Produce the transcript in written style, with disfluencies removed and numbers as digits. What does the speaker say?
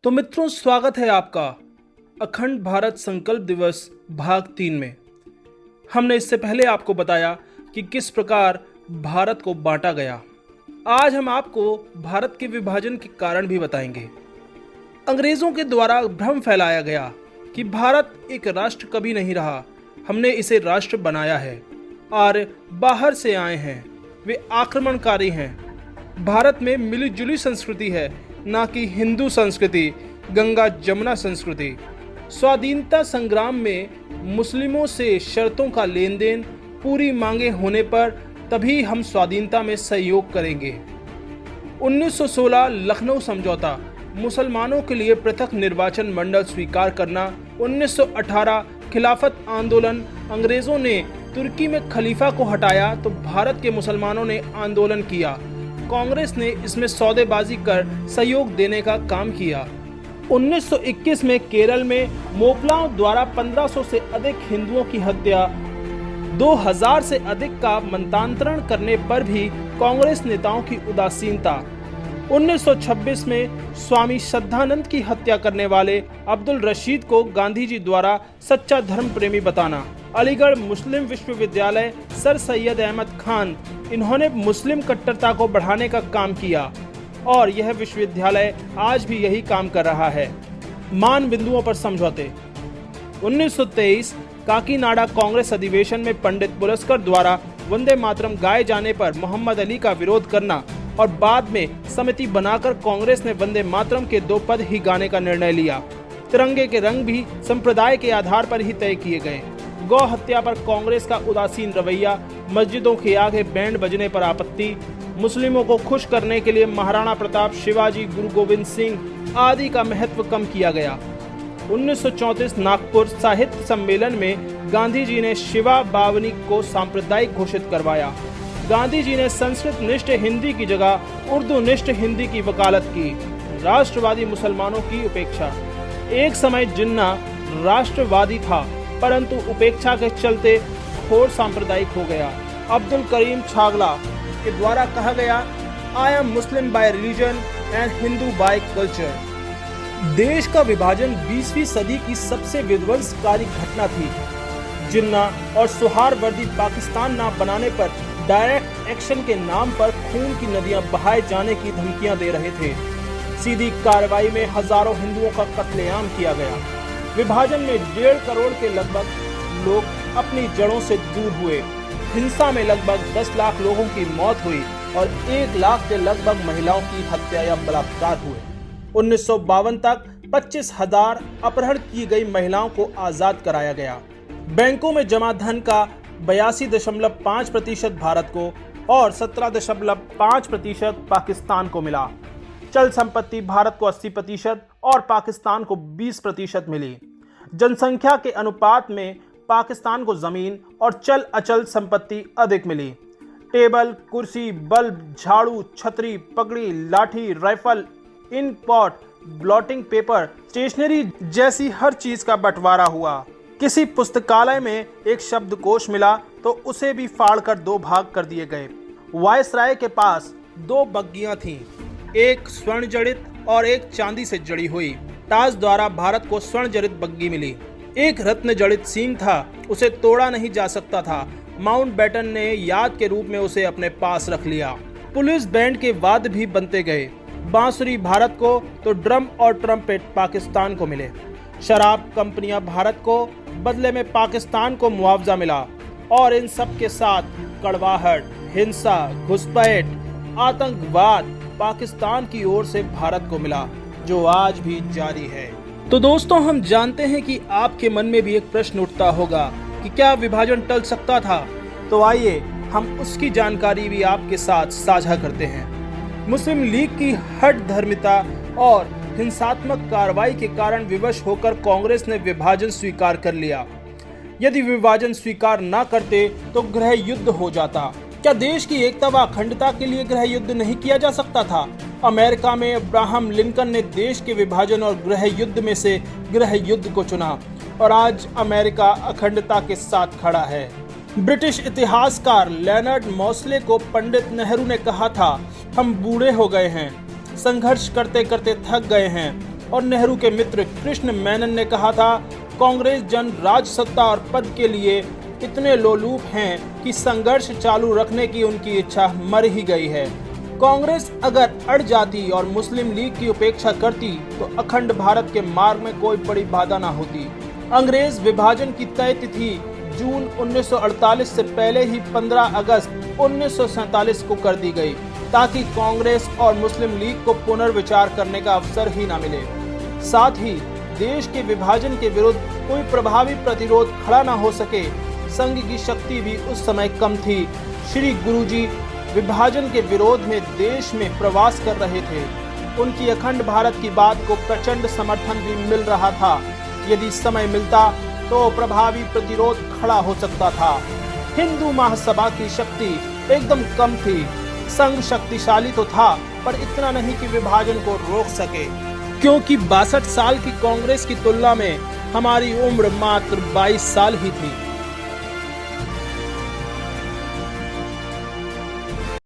तो मित्रों, स्वागत है आपका अखंड भारत संकल्प दिवस भाग 3 में। हमने इससे पहले आपको बताया कि किस प्रकार भारत को बांटा गया। आज हम आपको भारत के विभाजन के कारण भी बताएंगे। अंग्रेजों के द्वारा भ्रम फैलाया गया कि भारत एक राष्ट्र कभी नहीं रहा, हमने इसे राष्ट्र बनाया है और बाहर से आए हैं, वे आक्रमणकारी हैं। भारत में मिली जुली संस्कृति है, ना कि हिंदू संस्कृति, गंगा जमुना संस्कृति। स्वाधीनता संग्राम में मुस्लिमों से शर्तों का लेन देन, पूरी मांगे होने पर तभी हम स्वाधीनता में सहयोग करेंगे। 1916 लखनऊ समझौता, मुसलमानों के लिए पृथक निर्वाचन मंडल स्वीकार करना। 1918 खिलाफत आंदोलन, अंग्रेजों ने तुर्की में खलीफा को हटाया तो भारत के मुसलमानों ने आंदोलन किया। कांग्रेस ने इसमें सौदेबाजी कर सहयोग देने का काम किया। 1921 में केरल में मोपलाओं द्वारा 1500 से अधिक हिंदुओं की हत्या, 2000 से अधिक का मतांतरण करने पर भी कांग्रेस नेताओं की उदासीनता। 1926 में स्वामी श्रद्धानंद की हत्या करने वाले अब्दुल रशीद को गांधी जी द्वारा सच्चा धर्म प्रेमी बताना। अलीगढ़ मुस्लिम विश्वविद्यालय, सर सैयद अहमद खान, इन्होंने मुस्लिम कट्टरता को बढ़ाने का काम किया और यह विश्वविद्यालय आज भी यही काम कर रहा है। मान बिंदुओं पर समझौते। 1923 काकीनाडा कांग्रेस अधिवेशन में पंडित पुरस्कर द्वारा वंदे मातरम गाए जाने पर मोहम्मद अली का विरोध करना और बाद में समिति बनाकर कांग्रेस ने वंदे मातरम के 2 पद ही गाने का निर्णय लिया। तिरंगे के रंग भी संप्रदाय के आधार पर ही तय किए गए। गौ हत्या पर कांग्रेस का उदासीन रवैया, मस्जिदों के आगे बैंड बजने पर आपत्ति, मुस्लिमों को खुश करने के लिए महाराणा प्रताप, शिवाजी, गुरु गोविंद सिंह आदि का महत्व कम किया गया। 1934 नागपुर साहित्य सम्मेलन में गांधी जी ने शिवा बावनी को सांप्रदायिक घोषित करवाया। गांधी जी ने संस्कृत निष्ठ हिंदी की जगह उर्दू निष्ठ हिंदी की वकालत की। राष्ट्रवादी मुसलमानों की उपेक्षा। एक समय जिन्ना राष्ट्रवादी था, परंतु उपेक्षा के चलते घोर सांप्रदायिक हो गया। अब्दुल करीम छागला के द्वारा कहा गया, I am Muslim bye religion and Hindu by culture. देश का विभाजन 20वीं सदी की सबसे विध्वंसकारी घटना थी। जिन्ना और सुहारवर्दी पाकिस्तान न बनाने पर डायरेक्ट एक्शन के नाम पर खून की नदियां बहाए जाने की धमकियां दे रहे थे। सीधी कार्रवाई में हजारों हिंदुओं का कत्लेआम किया गया। विभाजन में 1.5 करोड़ के लगभग लोग अपनी जड़ों से दूर हुए। हिंसा में लगभग 10 लाख लोगों की मौत हुई और 1 लाख के लगभग महिलाओं की हत्या या बलात्कार हुए। 1952 तक 25,000 अपहरण की गई महिलाओं को आजाद कराया गया। बैंकों में जमा धन का 82.5% भारत को और 17.5% पाकिस्तान को मिला। चल संपत्ति भारत को 80% और पाकिस्तान को 20% मिली। जनसंख्या के अनुपात में पाकिस्तान को जमीन और चल अचल संपत्ति अधिक मिली। टेबल, कुर्सी, बल्ब, झाड़ू, छतरी, पगड़ी, लाठी, rifle, ink pot, blotting paper, stationery जैसी हर चीज का बंटवारा हुआ। किसी पुस्तकालय में एक शब्दकोश मिला तो उसे भी फाड़कर 2 भाग कर दिए गए। वायसराय के पास 2 बग्गियां थीं, एक स्वर्ण जड़ित और एक चांदी से जड़ी हुई। ताज द्वारा भारत को स्वर्ण जड़ित बग्गी मिली। एक रत्न जड़ित सींग था, उसे तोड़ा नहीं जा सकता था। माउंटबेटन ने याद के रूप में उसे अपने पास रख लिया। पुलिस बैंड के वाद्य भी बनते गए। बांसुरी भारत को तो ड्रम और ट्रम्पेट पाकिस्तान को मिले। शराब कंपनियां भारत को, बदले में पाकिस्तान को मुआवजा मिला। और इन सब के साथ कड़वाहट, हिंसा, घुसपैठ, आतंकवाद पाकिस्तान की ओर से भारत को मिला, जो आज भी जारी है। तो दोस्तों, हम जानते हैं कि आपके मन में भी एक प्रश्न उठता होगा कि क्या विभाजन टल सकता था? तो आइए हम उसकी जानकारी भी आपके साथ साझा करते हैं। मुस्लिम लीग की हठ धर्मिता और हिंसात्मक कार्रवाई के कारण विवश होकर कांग्रेस ने विभाजन स्वीकार कर लिया। यदि विभाजन स्वीकार न करते तो गृह युद्ध हो जाता। क्या देश की एकता व अखंडता के लिए गृह युद्ध नहीं किया जा सकता था? अमेरिका में अब्राहम लिंकन ने देश के विभाजन और गृह युद्ध में से गृह युद्ध को चुना और आज अमेरिका अखंडता के साथ खड़ा है। ब्रिटिश इतिहासकार लेनर्ड मॉसले को पंडित नेहरू ने कहा था, हम बूढ़े हो गए हैं, संघर्ष करते करते थक गए हैं, और नेहरू के मित्र कृष्ण मेनन ने कहा था, कांग्रेस जन राज सत्ता और पद के लिए इतने लोलुप हैं कि संघर्ष चालू रखने की उनकी इच्छा मर ही गई है। कांग्रेस अगर अड़ जाती और मुस्लिम लीग की उपेक्षा करती तो अखंड भारत के मार्ग में कोई बड़ी बाधा न होती। अंग्रेज विभाजन की तय तिथि जून 1948 से पहले ही 15 अगस्त 1947 को कर दी गई, ताकि कांग्रेस और मुस्लिम लीग को पुनर्विचार करने का अवसर ही न मिले। साथ ही देश के विभाजन के विरुद्ध कोई प्रभावी प्रतिरोध खड़ा न हो सके। संघ की शक्ति भी उस समय कम थी। श्री गुरुजी विभाजन के विरोध में देश में प्रवास कर रहे थे। उनकी अखंड भारत की बात को प्रचंड समर्थन भी मिल रहा था। यदि समय मिलता तो प्रभावी प्रतिरोध खड़ा हो सकता था। हिंदू महासभा की शक्ति एकदम कम थी। संघ शक्तिशाली तो था, पर इतना नहीं कि विभाजन को रोक सके, क्योंकि 62 साल की कांग्रेस की तुलना में हमारी उम्र मात्र 22 साल ही थी।